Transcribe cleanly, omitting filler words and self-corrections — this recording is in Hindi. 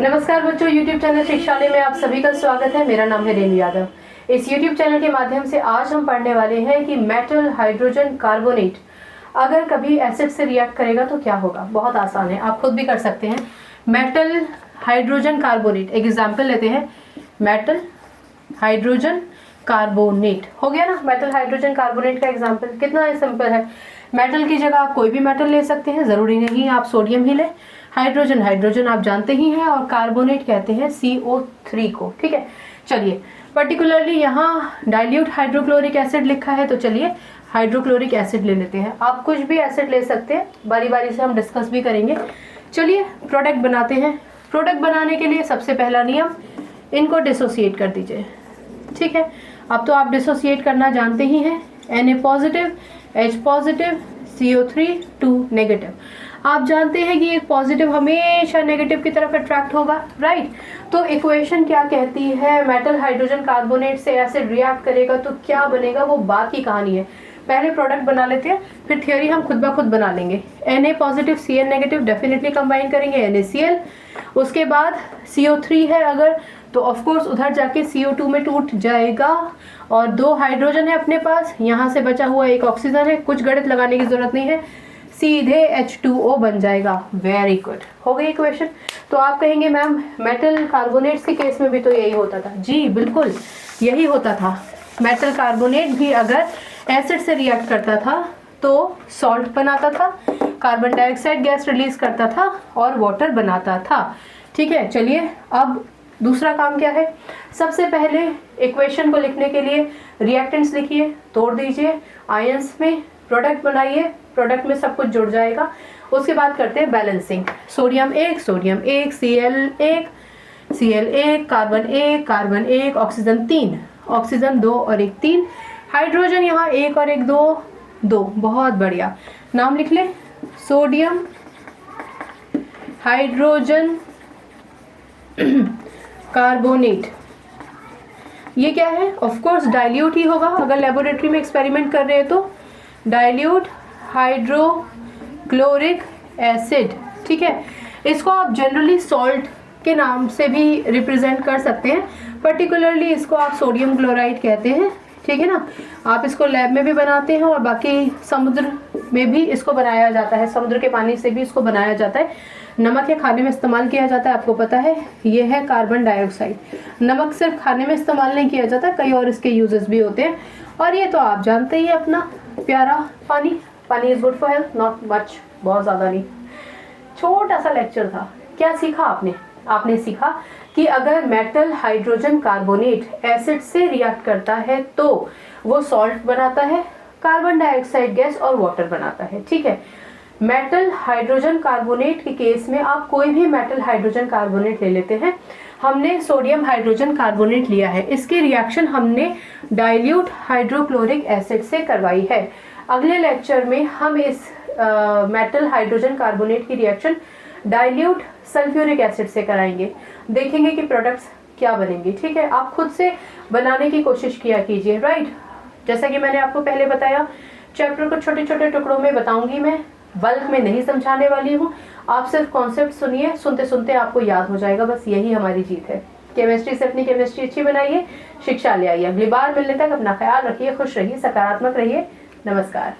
नमस्कार बच्चों, YouTube चैनल शिक्षालय में आप सभी का स्वागत है। मेरा नाम है रेणु यादव। इस YouTube चैनल के माध्यम से आज हम पढ़ने वाले हैं कि मेटल हाइड्रोजन कार्बोनेट अगर कभी एसिड से रिएक्ट करेगा तो क्या होगा। बहुत आसान है, आप खुद भी कर सकते हैं। मेटल हाइड्रोजन कार्बोनेट, एक एग्जाम्पल लेते हैं। मेटल हाइड्रोजन कार्बोनेट हो गया ना। मेटल हाइड्रोजन कार्बोनेट का एग्जाम्पल कितना सिंपल है। मेटल की जगह आप कोई भी मेटल ले सकते हैं, जरूरी नहीं आप सोडियम ही लें। हाइड्रोजन हाइड्रोजन आप जानते ही हैं, और कार्बोनेट कहते हैं CO3 को। ठीक है, चलिए पर्टिकुलरली यहाँ डाइल्यूट हाइड्रोक्लोरिक एसिड लिखा है, तो चलिए हाइड्रोक्लोरिक एसिड ले लेते हैं। आप कुछ भी एसिड ले सकते हैं, बारी बारी से हम डिस्कस भी करेंगे। चलिए प्रोडक्ट बनाते हैं। प्रोडक्ट बनाने के लिए सबसे पहला नियम, इनको डिसोसिएट कर दीजिए। ठीक है, अब तो आप डिसोसिएट करना जानते ही हैं। Na positive, H positive, CO3 2 negative. आप जानते हैं कि एक पॉजिटिव हमेशा नेगेटिव की तरफ अट्रैक्ट होगा, राइट। तो इक्वेशन क्या कहती है, मेटल हाइड्रोजन कार्बोनेट से एसिड रिएक्ट करेगा तो क्या बनेगा, वो बात की कहानी है। पहले प्रोडक्ट बना लेते हैं, फिर थ्योरी हम खुद ब खुद बना लेंगे। Na positive Cl negative definitely combine करेंगे NaCl। उसके बाद CO3 है अगर, तो ऑफकोर्स उधर जाके CO2 में टूट जाएगा, और 2 हाइड्रोजन है अपने पास, यहाँ से बचा हुआ एक ऑक्सीजन है। कुछ गणित लगाने की जरूरत नहीं है, सीधे H2O बन जाएगा। वेरी गुड, हो गई इक्वेशन। तो आप कहेंगे मैम मेटल कार्बोनेट्स के केस में भी तो यही होता था। जी बिल्कुल यही होता था। मेटल कार्बोनेट भी अगर एसिड से रिएक्ट करता था तो सॉल्ट बनाता था, कार्बन डाइऑक्साइड गैस रिलीज करता था और वाटर बनाता था। ठीक है, चलिए अब दूसरा काम क्या है। सबसे पहले इक्वेशन को लिखने के लिए रिएक्टेंट्स लिखिए, तोड़ दीजिए आयंस में, प्रोडक्ट बनाइए, प्रोडक्ट में सब कुछ जुड़ जाएगा। उसके बाद करते हैं balancing. Sodium 1 Cl 1 carbon 1 oxygen 3, oxygen 2 और 1 3, हाइड्रोजन यहाँ 1 और 1 2। बहुत बढ़िया, नाम लिख ले, सोडियम हाइड्रोजन कार्बोनेट। ये क्या है, ऑफ कोर्स डाइल्यूट ही होगा। अगर लेबोरेटरी में एक्सपेरिमेंट कर रहे हैं तो डाइल्यूट हाइड्रोक्लोरिक एसिड। ठीक है, इसको आप जनरली सॉल्ट के नाम से भी रिप्रेजेंट कर सकते हैं, पर्टिकुलरली इसको आप सोडियम क्लोराइड कहते हैं। ठीक है ना, आप इसको लैब में भी बनाते हैं और बाकी समुद्र में भी इसको बनाया जाता है, समुद्र के पानी से भी इसको बनाया जाता है। नमक या खाने में इस्तेमाल किया जाता है, आपको पता है। ये है कार्बन डाइऑक्साइड। नमक सिर्फ खाने में इस्तेमाल नहीं किया जाता, कई और इसके यूजेस भी होते हैं। और ये तो आप जानते ही अपना प्यारा पानी। पानी is good for health, not much, बहुत ज़्यादा नहीं। छोटा सा लेक्चर था, क्या सीखा आपने? आपने सीखा कि अगर मेटल हाइड्रोजन कार्बोनेट एसिड से रिएक्ट करता है तो वो सॉल्ट बनाता है, कार्बन डाइऑक्साइड गैस और वाटर बनाता है। ठीक है, मेटल हाइड्रोजन कार्बोनेट के केस में आप कोई भी मेटल हाइड्रोजन कार्बोनेट ले लेते हैं। हमने सोडियम हाइड्रोजन कार्बोनेट लिया है, इसकी रिएक्शन हमने डाइल्यूट हाइड्रोक्लोरिक एसिड से करवाई है। अगले लेक्चर में हम इस मेटल हाइड्रोजन कार्बोनेट की रिएक्शन डाइल्यूट सल्फ्यूरिक एसिड से कराएंगे, देखेंगे कि प्रोडक्ट्स क्या बनेंगे। ठीक है, आप खुद से बनाने की कोशिश किया कीजिए, राइट। जैसा कि मैंने आपको पहले बताया, चैप्टर को छोटे छोटे टुकड़ों में बताऊंगी मैं, बल्क में नहीं समझाने वाली हूँ। आप सिर्फ कॉन्सेप्ट सुनिए, सुनते सुनते आपको याद हो जाएगा, बस यही हमारी जीत है। केमिस्ट्री से अपनी केमिस्ट्री अच्छी बनाइए, शिक्षा ले आइए। अगली बार मिलने तक अपना ख्याल रखिए, खुश रहिए, सकारात्मक रहिए। नमस्कार।